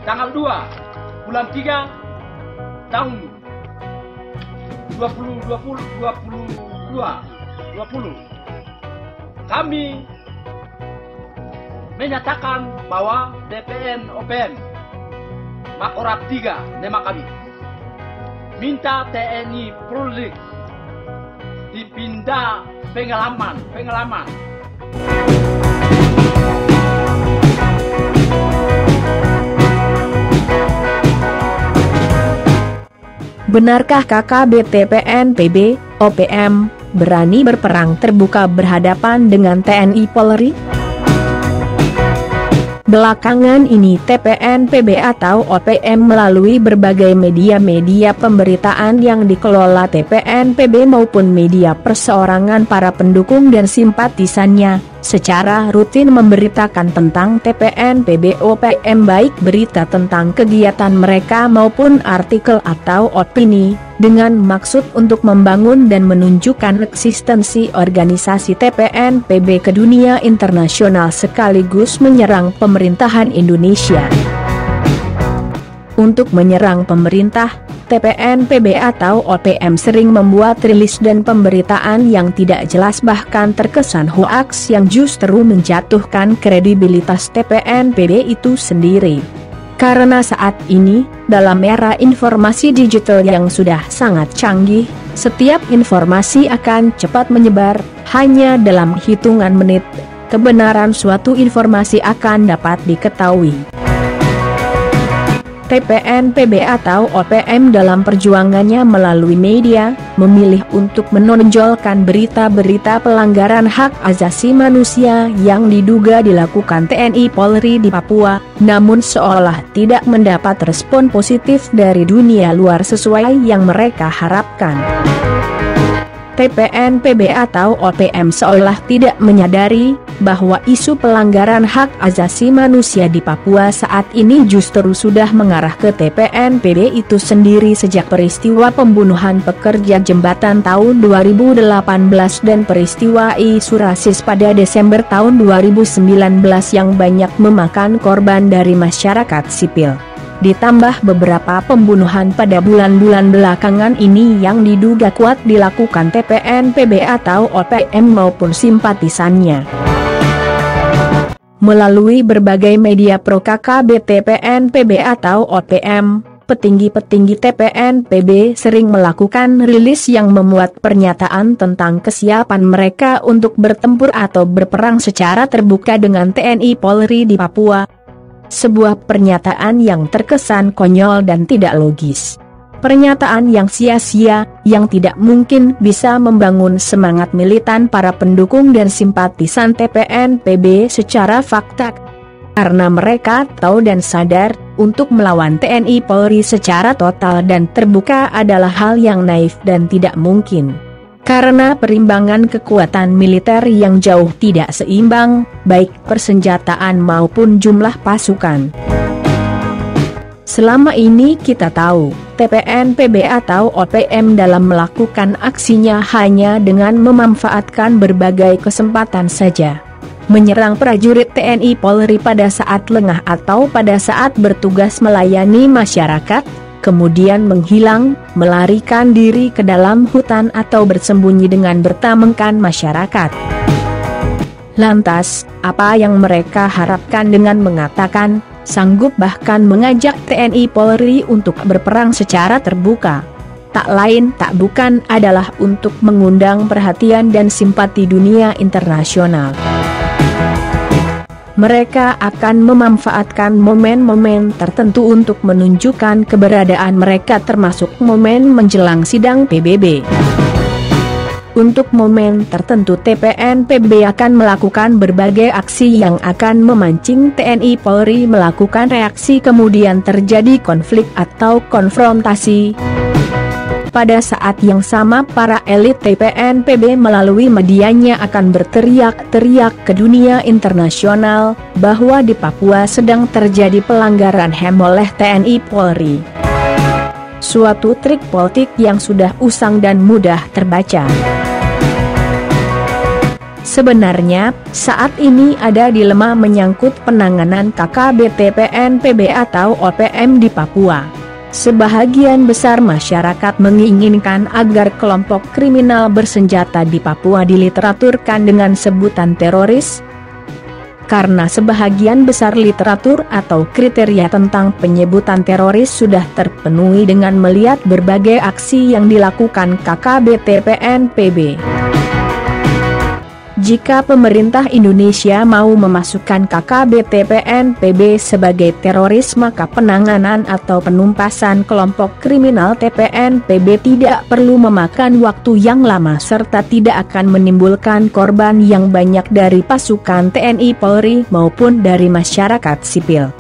tanggal 2 bulan 3 tahun 2020 kami menyatakan bahwa TPN OPM Makobrimob 3 Nema kami minta TNI Polri dipindah pengalaman. Benarkah KKB TPN PB, OPM, berani berperang terbuka berhadapan dengan TNI Polri? Belakangan ini TPN PB atau OPM melalui berbagai media pemberitaan yang dikelola TPN PB maupun media perseorangan para pendukung dan simpatisannya, secara rutin memberitakan tentang TPN PB OPM baik berita tentang kegiatan mereka maupun artikel atau opini, dengan maksud untuk membangun dan menunjukkan eksistensi organisasi TPN PB ke dunia internasional sekaligus menyerang pemerintahan Indonesia. Untuk menyerang pemerintah, TPN PB atau OPM sering membuat rilis dan pemberitaan yang tidak jelas bahkan terkesan hoaks yang justru menjatuhkan kredibilitas TPN PB itu sendiri. Karena saat ini, dalam era informasi digital yang sudah sangat canggih, setiap informasi akan cepat menyebar, hanya dalam hitungan menit, kebenaran suatu informasi akan dapat diketahui. TPN PB atau OPM dalam perjuangannya melalui media, memilih untuk menonjolkan berita-berita pelanggaran hak asasi manusia yang diduga dilakukan TNI Polri di Papua, namun seolah tidak mendapat respon positif dari dunia luar sesuai yang mereka harapkan. TPN PB atau OPM seolah tidak menyadari bahwa isu pelanggaran hak asasi manusia di Papua saat ini justru sudah mengarah ke TPN PB itu sendiri sejak peristiwa pembunuhan pekerja jembatan tahun 2018 dan peristiwa isu rasis pada Desember tahun 2019 yang banyak memakan korban dari masyarakat sipil. Ditambah beberapa pembunuhan pada bulan-bulan belakangan ini yang diduga kuat dilakukan TPN PB atau OPM maupun simpatisannya. Melalui berbagai media pro KKB TPN PB atau OPM, petinggi-petinggi TPN PB sering melakukan rilis yang memuat pernyataan tentang kesiapan mereka untuk bertempur atau berperang secara terbuka dengan TNI Polri di Papua. Sebuah pernyataan yang terkesan konyol dan tidak logis. Pernyataan yang sia-sia, yang tidak mungkin bisa membangun semangat militan para pendukung dan simpatisan TPN PB secara fakta. Karena mereka tahu dan sadar, untuk melawan TNI Polri secara total dan terbuka adalah hal yang naif dan tidak mungkin. Karena perimbangan kekuatan militer yang jauh tidak seimbang, baik persenjataan maupun jumlah pasukan. Selama ini kita tahu, TPN PB atau OPM dalam melakukan aksinya hanya dengan memanfaatkan berbagai kesempatan saja. Menyerang prajurit TNI Polri pada saat lengah atau pada saat bertugas melayani masyarakat, kemudian menghilang, melarikan diri ke dalam hutan atau bersembunyi dengan bertamengkan masyarakat. Lantas, apa yang mereka harapkan dengan mengatakan, sanggup bahkan mengajak TNI Polri untuk berperang secara terbuka? Tak lain tak bukan adalah untuk mengundang perhatian dan simpati dunia internasional. Mereka akan memanfaatkan momen-momen tertentu untuk menunjukkan keberadaan mereka termasuk momen menjelang sidang PBB. Untuk momen tertentu TPN PB akan melakukan berbagai aksi yang akan memancing TNI Polri melakukan reaksi kemudian terjadi konflik atau konfrontasi. Pada saat yang sama para elit TPN PB melalui medianya akan berteriak-teriak ke dunia internasional bahwa di Papua sedang terjadi pelanggaran HAM oleh TNI Polri. Suatu trik politik yang sudah usang dan mudah terbaca. Sebenarnya, saat ini ada dilema menyangkut penanganan KKBTPN PB atau OPM di Papua. Sebahagian besar masyarakat menginginkan agar kelompok kriminal bersenjata di Papua diliteraturkan dengan sebutan teroris, karena sebahagian besar literatur atau kriteria tentang penyebutan teroris sudah terpenuhi dengan melihat berbagai aksi yang dilakukan KKBTPN PB. Jika pemerintah Indonesia mau memasukkan KKBTPN PB sebagai teroris, maka penanganan atau penumpasan kelompok kriminal TPN PB tidak perlu memakan waktu yang lama serta tidak akan menimbulkan korban yang banyak dari pasukan TNI Polri maupun dari masyarakat sipil.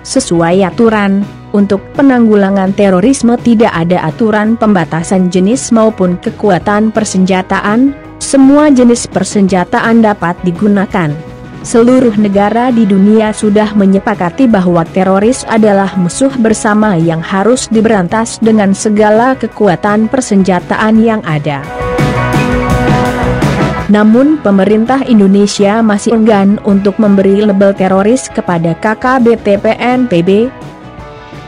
Sesuai aturan, untuk penanggulangan terorisme tidak ada aturan pembatasan jenis maupun kekuatan persenjataan. Semua jenis persenjataan dapat digunakan. Seluruh negara di dunia sudah menyepakati bahwa teroris adalah musuh bersama yang harus diberantas dengan segala kekuatan persenjataan yang ada. Namun pemerintah Indonesia masih enggan untuk memberi label teroris kepada KKBTPN PB.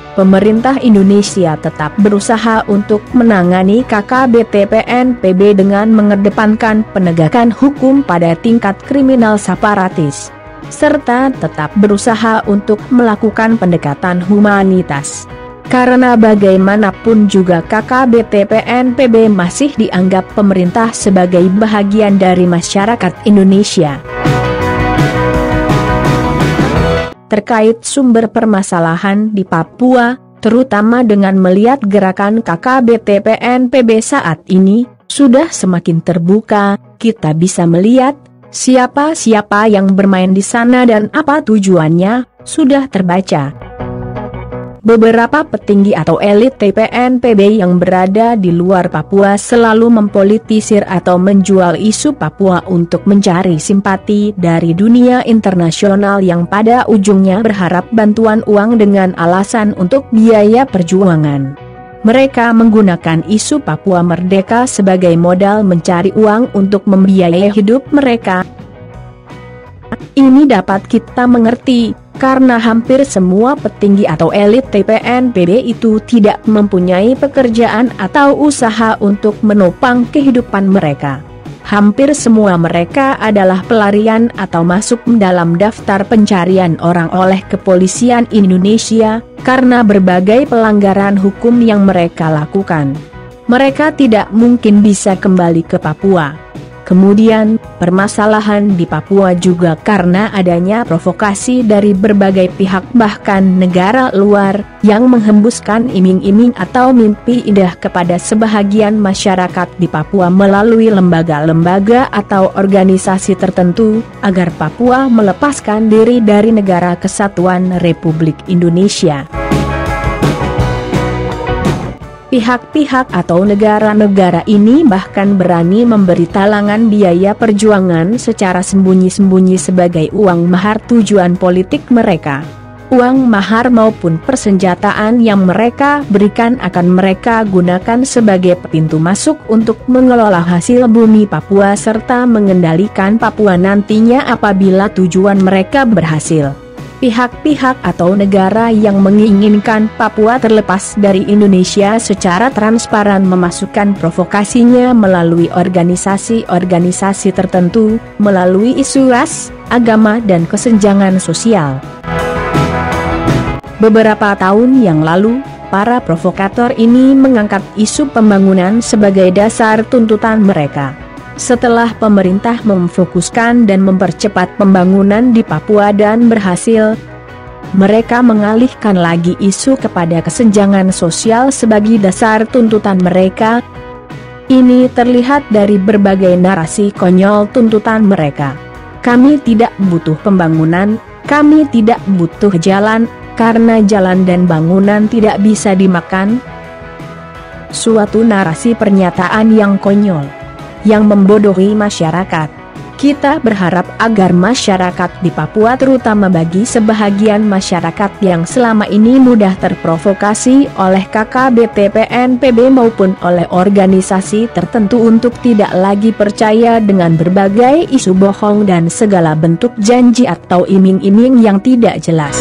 Pemerintah Indonesia tetap berusaha untuk menangani KKBTPN PB dengan mengedepankan penegakan hukum pada tingkat kriminal separatis, serta tetap berusaha untuk melakukan pendekatan humanitas. Karena bagaimanapun juga KKBTPN PB masih dianggap pemerintah sebagai bahagian dari masyarakat Indonesia. Terkait sumber permasalahan di Papua, terutama dengan melihat gerakan KKBTPN PB saat ini, sudah semakin terbuka, kita bisa melihat siapa-siapa yang bermain di sana dan apa tujuannya, sudah terbaca. Beberapa petinggi atau elit TPN PB yang berada di luar Papua selalu mempolitisir atau menjual isu Papua untuk mencari simpati dari dunia internasional yang pada ujungnya berharap bantuan uang dengan alasan untuk biaya perjuangan. Mereka menggunakan isu Papua Merdeka sebagai modal mencari uang untuk membiayai hidup mereka. Ini dapat kita mengerti, karena hampir semua petinggi atau elit TPN PB itu tidak mempunyai pekerjaan atau usaha untuk menopang kehidupan mereka. Hampir semua mereka adalah pelarian atau masuk dalam daftar pencarian orang oleh kepolisian Indonesia, karena berbagai pelanggaran hukum yang mereka lakukan. Mereka tidak mungkin bisa kembali ke Papua. Kemudian, permasalahan di Papua juga karena adanya provokasi dari berbagai pihak bahkan negara luar, yang menghembuskan iming-iming atau mimpi indah kepada sebahagian masyarakat di Papua melalui lembaga-lembaga atau organisasi tertentu, agar Papua melepaskan diri dari Negara Kesatuan Republik Indonesia. Pihak-pihak atau negara-negara ini bahkan berani memberi talangan biaya perjuangan secara sembunyi-sembunyi sebagai uang mahar tujuan politik mereka. Uang mahar maupun persenjataan yang mereka berikan akan mereka gunakan sebagai pintu masuk untuk mengelola hasil bumi Papua serta mengendalikan Papua nantinya apabila tujuan mereka berhasil. Pihak-pihak atau negara yang menginginkan Papua terlepas dari Indonesia secara transparan memasukkan provokasinya melalui organisasi-organisasi tertentu, melalui isu ras, agama dan kesenjangan sosial. Beberapa tahun yang lalu, para provokator ini mengangkat isu pembangunan sebagai dasar tuntutan mereka. Setelah pemerintah memfokuskan dan mempercepat pembangunan di Papua dan berhasil, mereka mengalihkan lagi isu kepada kesenjangan sosial sebagai dasar tuntutan mereka. Ini terlihat dari berbagai narasi konyol tuntutan mereka. Kami tidak butuh pembangunan, kami tidak butuh jalan, karena jalan dan bangunan tidak bisa dimakan. Suatu narasi pernyataan yang konyol, yang membodohi masyarakat. Kita berharap agar masyarakat di Papua, terutama bagi sebahagian masyarakat yang selama ini mudah terprovokasi oleh KKBT PNPB maupun oleh organisasi tertentu, untuk tidak lagi percaya dengan berbagai isu bohong dan segala bentuk janji atau iming-iming yang tidak jelas.